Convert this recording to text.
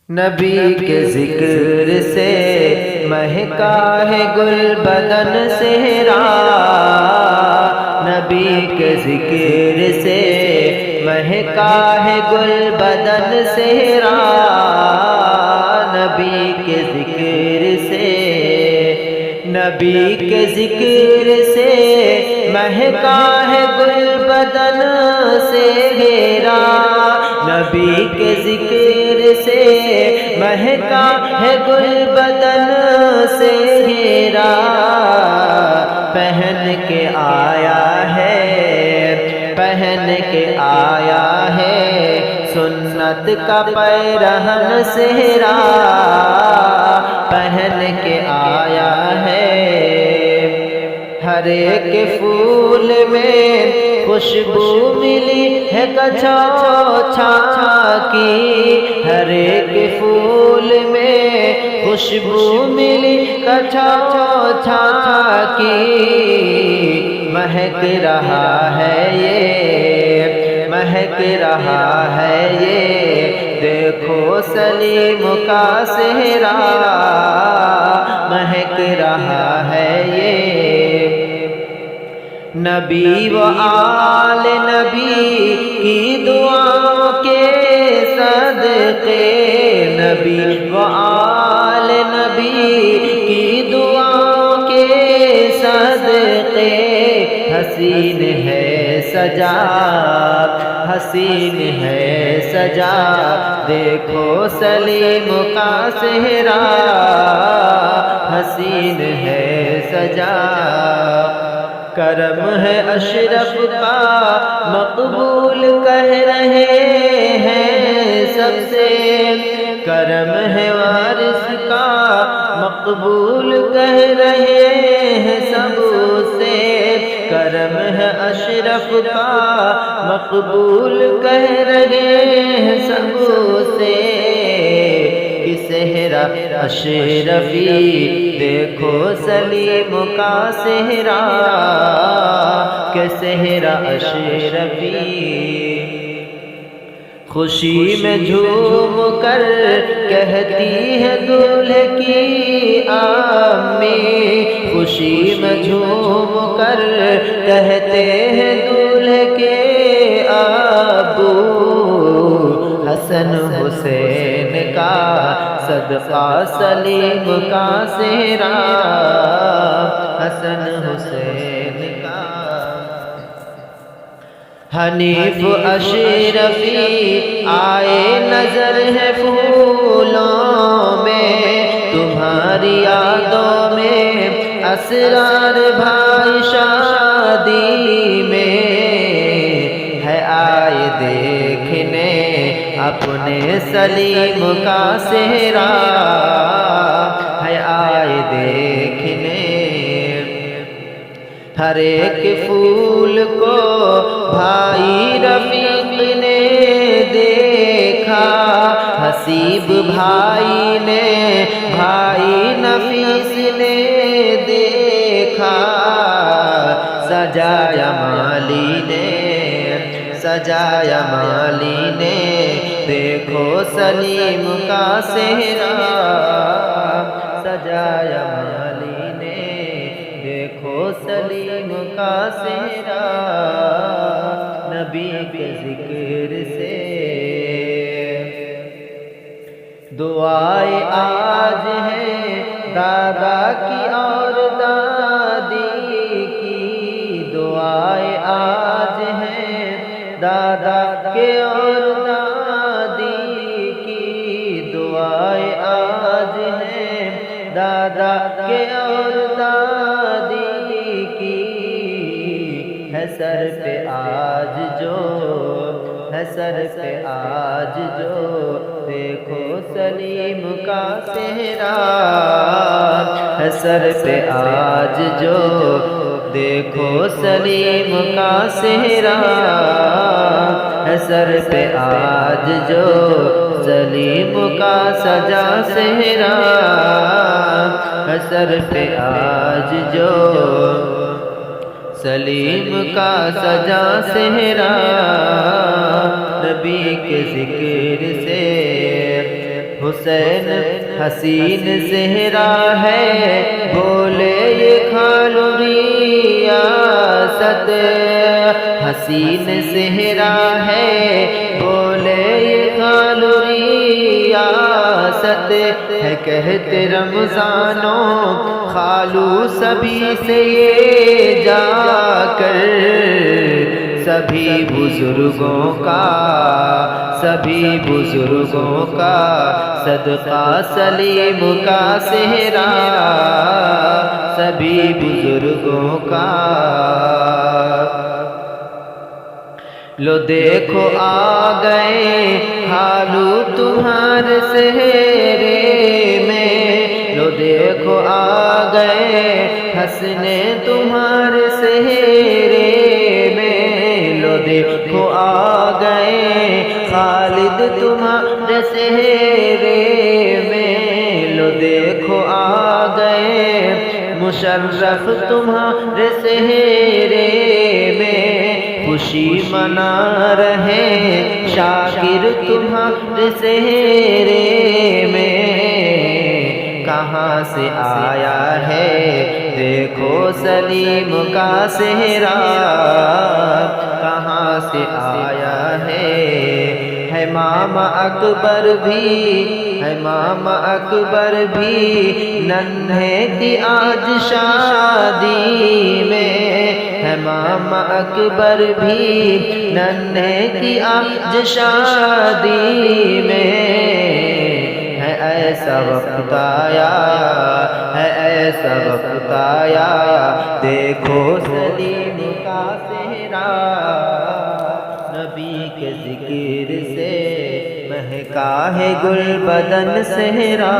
نبی کے ذکر سے مہکا ہے گل بدن صحرا، نبی کے ذکر سے مہکا ہے گل بدن صحرا، نبی کے ذکر سے، نبی کے ذکر سے مہکا ہے گل بدن صحرا، نبی کے ذکر سے مہکا ہے گل بدن صحرا، پہن کے آیا ہے، پہن کے آیا ہے سنت کا پیرہن صحرا، پہن کے آیا ہے، ہر ایک پھول میں خوشبو ملی ہے کچھوچھا کی، ہر ایک پھول میں خوشبو ملی کچھوچھا کی، مہک رہا ہے یہ، مہک رہا ہے یہ، دیکھو سلیم کا صحرا، مہک رہا ہے یہ، نبی و آل نبی کی دعاؤں کے صدقے، نبی و آل نبی کی دعاؤں کے صدقے، حسین ہے سجا، حسین ہے سجا، دیکھو سلیم کا صحرا، حسین ہے سجا، کرم ہے اشرف کا مقبول کہہ رہے ہیں سب سے، کرم ہے وارث کا مقبول کہہ رہے ہیں سب سے، کرم ہے اشرف کا مقبول کہہ رہے ہیں سب سے، کہ صحرا اشرفی دیکھو سلیم کا صحرا، کہ صحرا اشرفی، خوشی میں جھوم کر کہتی ہے دولہے کی امی، خوشی میں جھوم کر کہتے ہیں دولہے کے ابو، حسن حسین کا صدقہ سلیم کا صحرا، حسن حسین کا، حنیف اشرفی آئے نظر ہے پھولوں میں، تمہاری یادوں میں اسرار بھائی شادی میں، ہے آئے دیکھنے اپنے سلیم کا صحرا، ہے آئے دیکھنے، ہر ایک پھول کو بھائی رفیق نے دیکھا، حسیب بھائی نے بھائی نفیس نے دیکھا، سجایا مالی نے، سجایا مالی نے، دیکھو سلیم کا صحرا، سجایا مالی نے، دیکھو سلیم کا صحرا، نبی کے ذکر سے دعائیں آج ہیں دادا کی اور دادی کی، دعائیں آج ہیں دادا کے اور دادی کی، دعائیں آج ہیں دادا کے اور دادی کی، ہے سر پہ آج جو، ہے سر پہ آج جو، دیکھو سلیم کا صحرا، ہے سر پہ آج جو، دیکھو سلیم کا صحرا، ہے سر پہ آج جو، سلیم کا سجا صحرا، ہے سر پہ آج جو، سلیم کا سجا صحرا، نبی کے ذکر سے حسین حسین زہرا ہے بولے یہ کھالو ریاست، حسین زہرا ہے بولے یہ کھالو ریاست، ہے کہتے رمضانوں خالو سبھی سے یہ جا کر، سبھی بزرگوں کا صدقہ سلیم کا سہرا، سبھی بزرگوں کا۔ لو دیکھو آ گئے خالو تمہارے سہرے میں، لو دیکھو آ گئے حسنے تمہارے سہرے میں، لو دیکھو آ گئے خالد تمہارے سہرے میں، لو دیکھو آ گئے مشرف تمہارے سہرے میں، خوشی منا رہے شاکر تمہارے سہرے میں، کہاں سے آیا ہے دیکھو سلیم کا سہرا، کہاں سے آیا ہے ماما اکبر بھی، ہے ماما اکبر بھی ننھے کی آج شادی میں، ہے ماما اکبر بھی ننھے کی آج شادی میں، ہے ایسا وقت آیا، ہے ایسا وقت آیا دیکھو سلیم کا سہرا، نبی کے ذکر سے مہکا ہے گل بدن صحرا۔